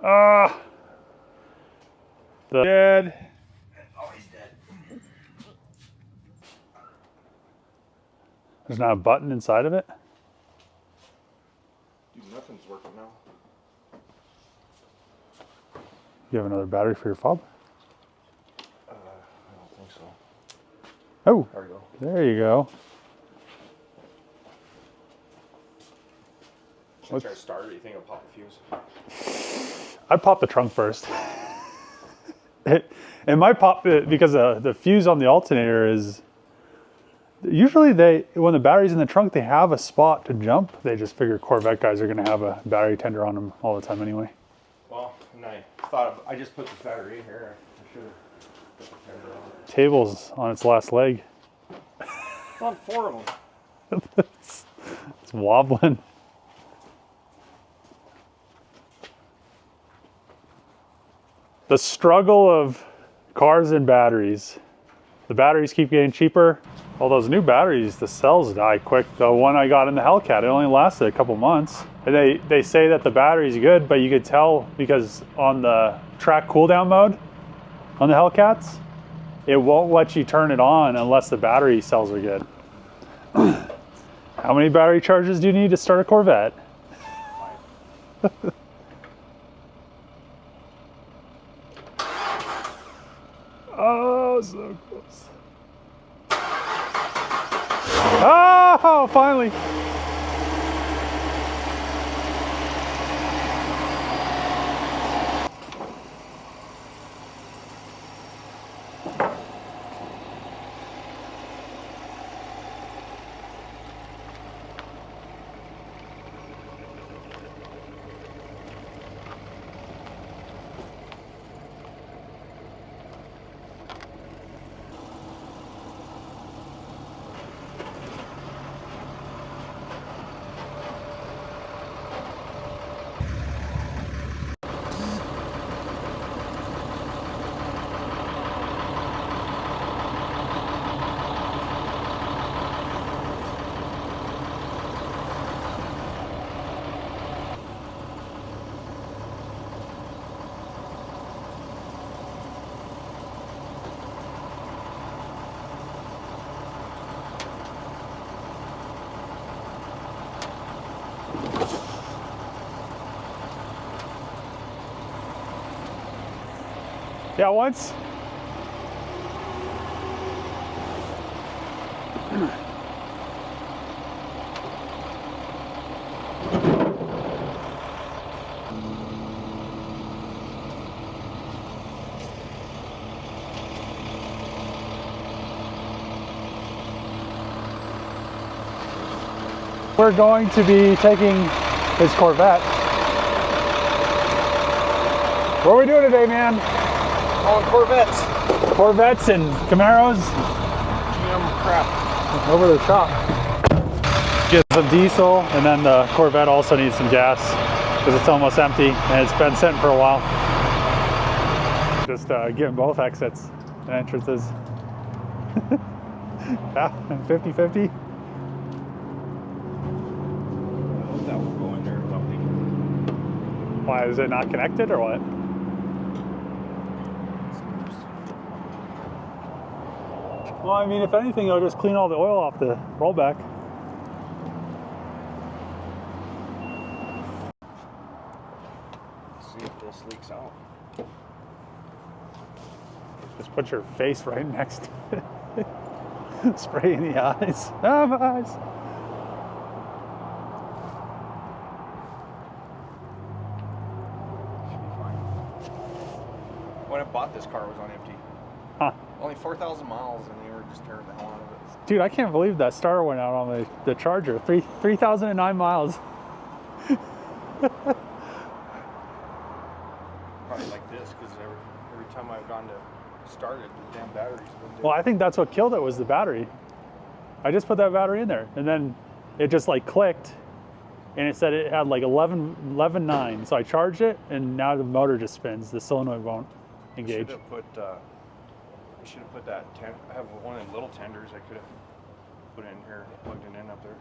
Ah, the dead. Oh, he's dead. There's not a button inside of it. Dude, nothing's working now. You have another battery for your fob? I don't think so. Oh, There we go. there you go. Should I try to start it? You think it'll pop the fuse? I'd pop the trunk first. It might pop because the fuse on the alternator is usually when the battery's in the trunk, they have a spot to jump. They just figure Corvette guys are going to have a battery tender on them all the time anyway. Well, and I just put the battery in here. I should have put the tender on it. Table's on its last leg. It's on 4 of them. It's wobbling. The struggle of cars and batteries. The batteries keep getting cheaper. All those new batteries, the cells die quick. The one I got in the Hellcat, it only lasted a couple months. And they say that the battery's good, but you could tell because on the track cooldown mode on the Hellcats, it won't let you turn it on unless the battery cells are good. How many battery charges do you need to start a Corvette? Oh, so close. Oh, finally. Yeah, once. We're going to be taking his Corvette. What are we doing today, man? Oh, Corvettes. Corvettes and Camaros. GM crap. Over the shop. Get some diesel, and then the Corvette also needs some gas because it's almost empty and it's been sitting for a while. Just getting both exits and entrances. Yeah, 50-50. That will go in there without leaking. Why, is it not connected or what? Well, I mean, if anything, it'll just clean all the oil off the rollback. Let's see if this leaks out. Just put your face right next to it. Spray in the eyes. Ah, my eyes. Should be fine. When I bought this car, it was on empty. Huh. Only 4,000 miles, and they were just tearing the hell out of it. Dude, I can't believe that starter went out on the Charger. 3,009 miles. Probably like this, because every time I've gone to start it, the damn battery's been dead. Well, I think that's what killed it was the battery. I just put that battery in there, and then it just like clicked, and it said it had like 11.9. So I charged it, and now the motor just spins. The solenoid won't engage. I should have put that. I have one of the little tenders. I could have put it in here, plugged it in up there.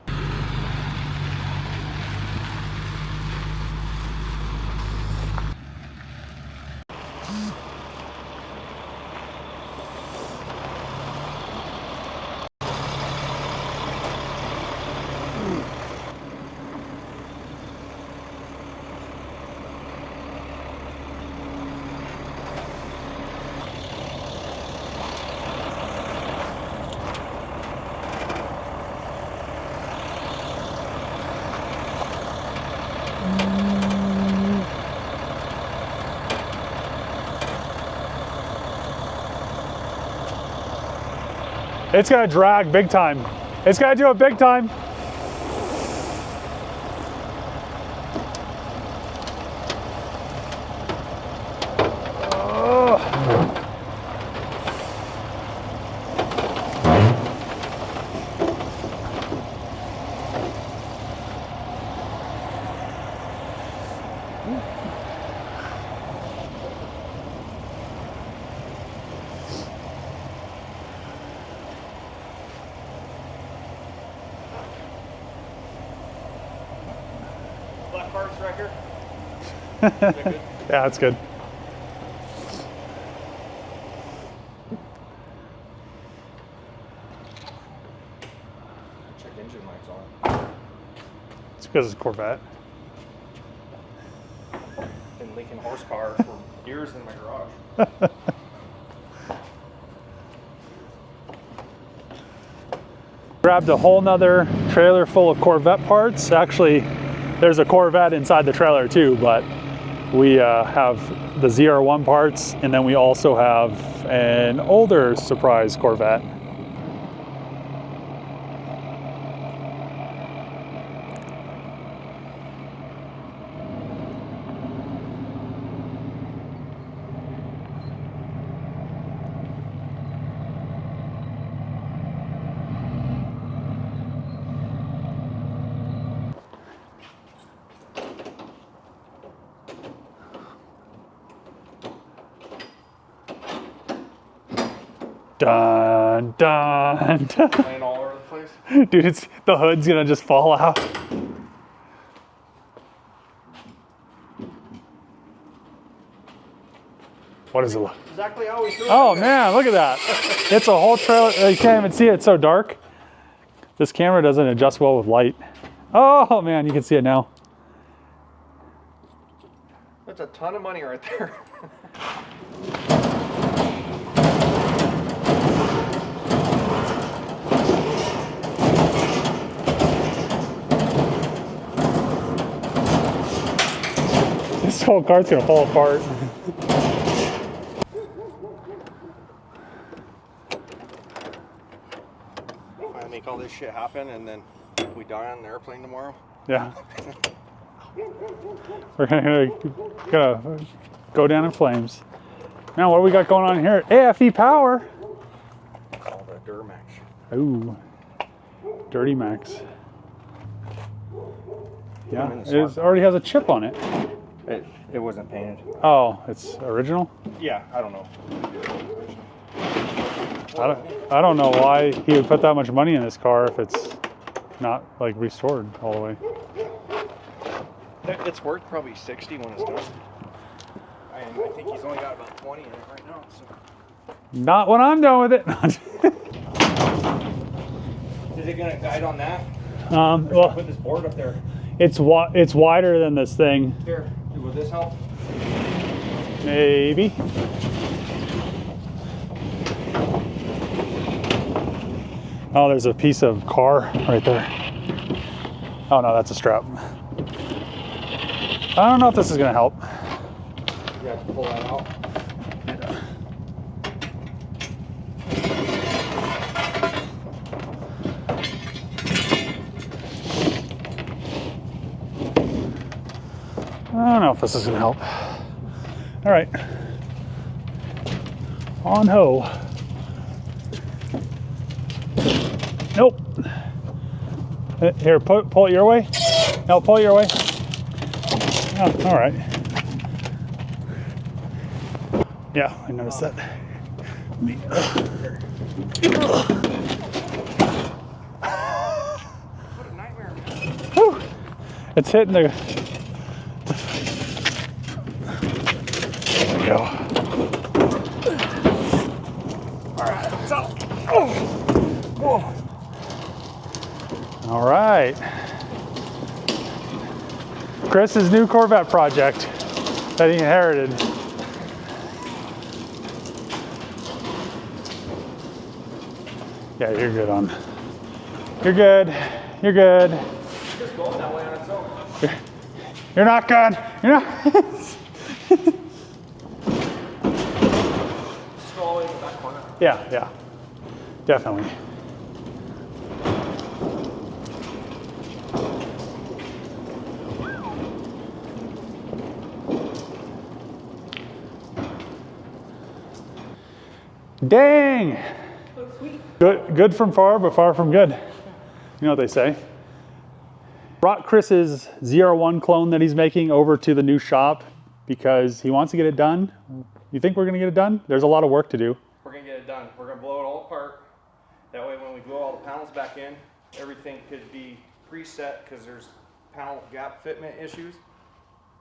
It's gonna drag big time. It's gonna do it big time. Black parts right here. Is that good? Yeah, that's good. Check engine lights on. It's because it's a Corvette. Been leaking horsepower for years in my garage. Grabbed a whole nother trailer full of Corvette parts. Actually, there's a Corvette inside the trailer too, but we have the ZR1 parts, and then we also have an older surprise Corvette. Dun, dun, dun. Laying all over the place. Dude, the hood's gonna just fall out. What is it? Exactly how we threw Oh it. man, look at that. It's a whole trailer. You can't even see it, it's so dark. This camera doesn't adjust well with light. Oh man, you can see it now. That's a ton of money right there. This whole car's gonna fall apart. If I make all this shit happen and then we die on an airplane tomorrow. Yeah. We're gonna go down in flames. Now, what do we got going on here? AFE power. All the Duramax. Ooh, Dirty Max. Yeah, it already has a chip on it. It wasn't painted. Oh, it's original? Yeah, I don't know. I don't know why he would put that much money in this car if it's not like restored all the way. It's worth probably 60 when it's done. And I think he's only got about 20 in it right now. So. Not when I'm done with it. Is it gonna guide on that? Well, Put this board up there. it's wider than this thing. Here, will this help? Maybe. Oh, there's a piece of car right there. Oh no, that's a strap. I don't know if this is gonna help. You have to pull that out. I don't know if this is gonna help. All right. On ho. Nope. Here, pull it your way. No, pull it your way. Oh, all right. Yeah, I noticed that. What a nightmare, man. Whew. It's hitting the. There we go. All right, it's out. Whoa. All right. Chris's new Corvette project that he inherited. Yeah, you're good on. You're good. You're good. Just going that way on its own. You're not good. You're not. Just go all the way to the back corner. Yeah, yeah. Definitely. Dang! Good from far, but far from good. You know what they say. Brought Chris's ZR1 clone that he's making over to the new shop because he wants to get it done. You think we're gonna get it done? There's a lot of work to do. We're gonna get it done. We're gonna blow it all apart. That way when we glue all the panels back in, everything could be preset because there's panel gap fitment issues.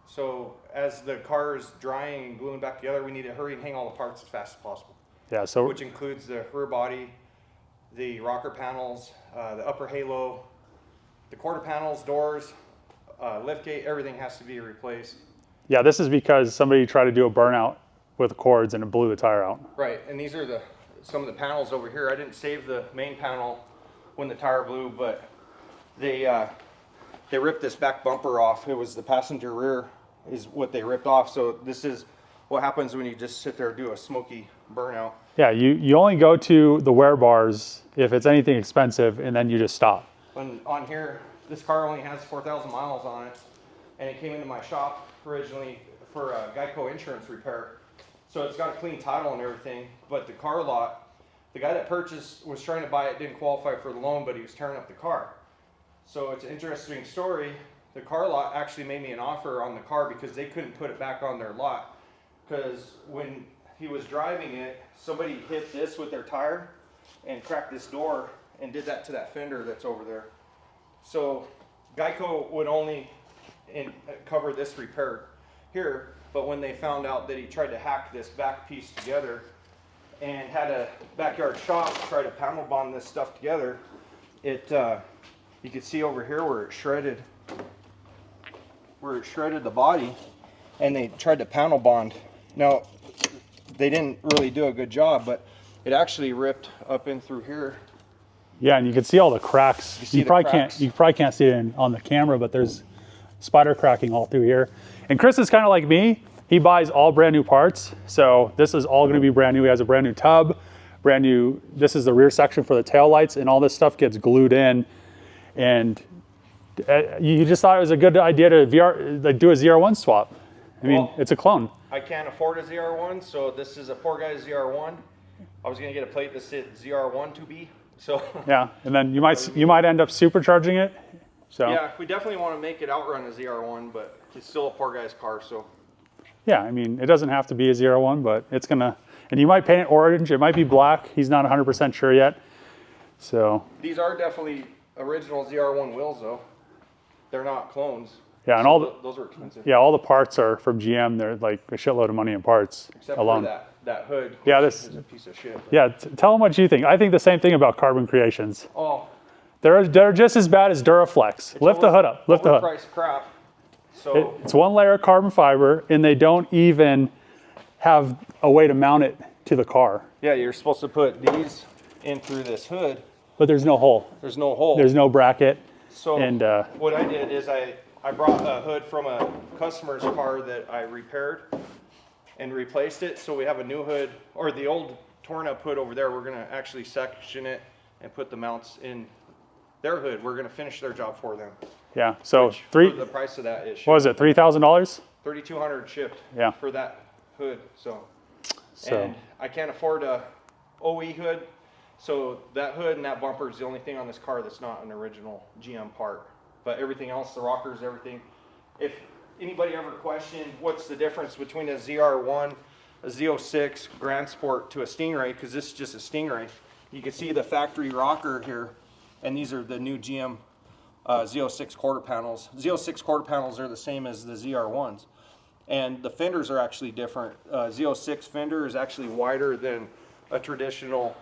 So as the car is drying and gluing back together, we need to hurry and hang all the parts as fast as possible. Yeah, so Which includes the rear body, the rocker panels, the upper halo, the quarter panels, doors, liftgate, everything has to be replaced. yeah, this is because somebody tried to do a burnout with the cords and it blew the tire out. Right, and these are some of the panels over here. I didn't save the main panel when the tire blew, but they ripped this back bumper off. It was the passenger rear is what they ripped off. So this is what happens when you just sit there and do a smoky burnout. Yeah, you only go to the wear bars if it's anything expensive, and then you just stop. And on here, this car only has 4,000 miles on it, and it came into my shop originally for a Geico insurance repair. So it's got a clean title and everything, but the car lot, the guy that purchased was trying to buy it, didn't qualify for the loan, but he was tearing up the car. So it's an interesting story. The car lot actually made me an offer on the car because they couldn't put it back on their lot. Because when he was driving it, somebody hit this with their tire and cracked this door and did that to that fender that's over there. So Geico would only cover this repair here, but when they found out that he tried to hack this back piece together and had a backyard shop try to panel bond this stuff together, you can see over here where it shredded the body, and they tried to panel bond. Now, they didn't really do a good job, but it actually ripped up in through here. Yeah, and you can see all the cracks. You probably can't see it on the camera, but there's spider cracking all through here. And Chris is kind of like me. He buys all brand new parts. So this is all going to be brand new. He has a brand new tub, brand new. This is the rear section for the tail lights, and all this stuff gets glued in. And you just thought it was a good idea to do a ZR1 swap. I mean, it's a clone. I can't afford a ZR1, so this is a poor guy's ZR1. I was going to get a plate that said ZR1 to be. So yeah, and then you might end up supercharging it. So yeah, we definitely want to make it outrun a ZR1, but it's still a poor guy's car. So yeah, I mean, it doesn't have to be a ZR1, but it's gonna. And you might paint it orange. It might be black. He's not 100% sure yet. So these are definitely original ZR1 wheels, though. They're not clones. Yeah, and so those are expensive. Yeah, all the parts are from GM. They're like a shitload of money in parts Except alone. for that hood. Yeah, this is a piece of shit. Yeah, tell them what you think. I think the same thing about Carbon Creations. Oh, they're just as bad as Duraflex. Lift the hood up. Lift the hood. Overpriced crap. So it's one layer of carbon fiber, and they don't even have a way to mount it to the car. Yeah, you're supposed to put these in through this hood. But there's no hole. There's no hole. There's no bracket. So and what I did is I brought a hood from a customer's car that I repaired and replaced it. So we have a new hood, or the old torn up hood over there. We're going to actually section it and put the mounts in their hood. We're going to finish their job for them. Yeah. So for the price of that is shipped. What was it? $3,000? $3,200 shipped. Yeah. For that hood. So and I can't afford a OE hood. So that hood and that bumper is the only thing on this car that's not an original GM part. But everything else, the rockers, everything. If anybody ever questioned what's the difference between a ZR1, a Z06 Grand Sport to a Stingray, because this is just a Stingray, you can see the factory rocker here, and these are the new GM Z06 quarter panels. Z06 quarter panels are the same as the ZR1s. And the fenders are actually different. Z06 fender is actually wider than a traditional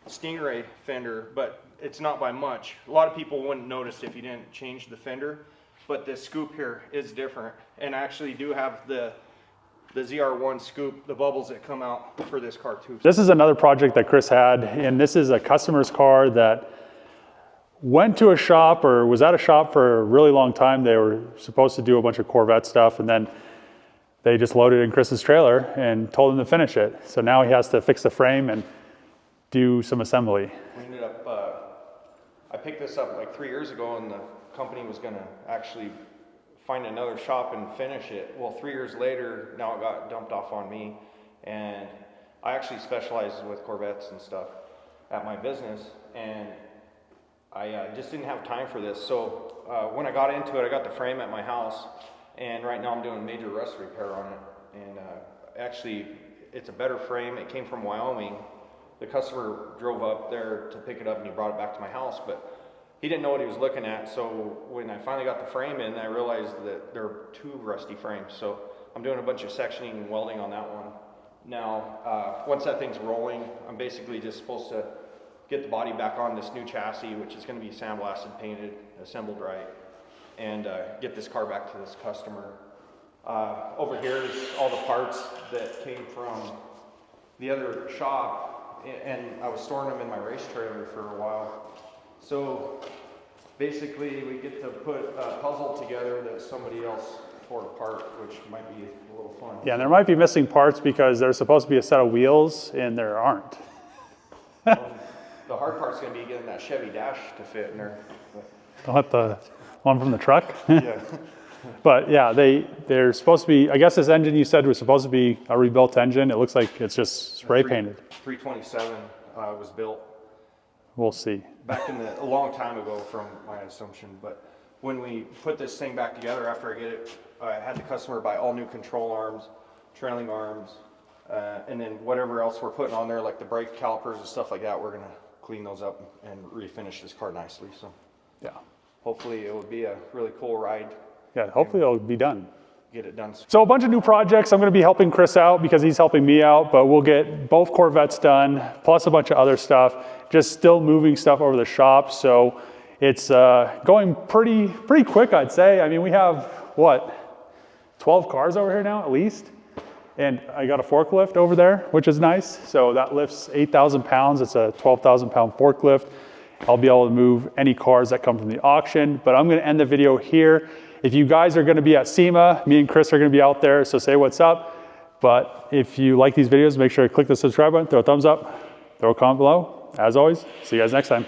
Stingray fender, but it's not by much. A lot of people wouldn't notice if you didn't change the fender, but the scoop here is different. And I actually do have the ZR1 scoop, the bubbles that come out for this car too. This is another project that Chris had, and this is a customer's car that went to a shop or was at a shop for a really long time. They were supposed to do a bunch of Corvette stuff, and then they just loaded in Chris's trailer and told him to finish it. So now he has to fix the frame, and do some assembly. We ended up, I picked this up like 3 years ago, and the company was gonna actually find another shop and finish it. Well, 3 years later, now it got dumped off on me, and I actually specialize with Corvettes and stuff at my business, and I just didn't have time for this. So when I got into it, I got the frame at my house, and right now I'm doing major rust repair on it. And actually, it's a better frame. It came from Wyoming. The customer drove up there to pick it up, and he brought it back to my house, but he didn't know what he was looking at. So when I finally got the frame in, I realized that there are 2 rusty frames. So I'm doing a bunch of sectioning and welding on that one. Now, once that thing's rolling, I'm basically just supposed to get the body back on this new chassis, which is going to be sandblasted, painted, assembled right, and get this car back to this customer. Over here is all the parts that came from the other shop, and I was storing them in my race trailer for a while. So basically we get to put a puzzle together that somebody else tore apart, which might be a little fun. Yeah, and there might be missing parts because there's supposed to be a set of wheels and there aren't. The hard part's going to be getting that Chevy dash to fit in there. Don't let the one from the truck. Yeah. But yeah, they're supposed to be, I guess this engine you said was supposed to be a rebuilt engine. It looks like it's just spray painted. 327 was built. We'll see. Back in a long time ago from my assumption, but when we put this thing back together after I get it, I had the customer buy all new control arms, trailing arms, and then whatever else we're putting on there, like the brake calipers and stuff like that, we're gonna clean those up and refinish this car nicely. So Yeah. hopefully it will be a really cool ride. Yeah, hopefully it'll be done. Get it done. So a bunch of new projects. I'm going to be helping Chris out because he's helping me out, but we'll get both Corvettes done, plus a bunch of other stuff. Just still moving stuff over the shop. So it's going pretty quick, I'd say. I mean, we have, what, 12 cars over here now, at least? And I got a forklift over there, which is nice. So that lifts 8,000 pounds. It's a 12,000 pound forklift. I'll be able to move any cars that come from the auction, but I'm going to end the video here. If you guys are going to be at SEMA, me and Chris are going to be out there, so say what's up. But if you like these videos, make sure to click the subscribe button, throw a thumbs up, throw a comment below. As always, see you guys next time.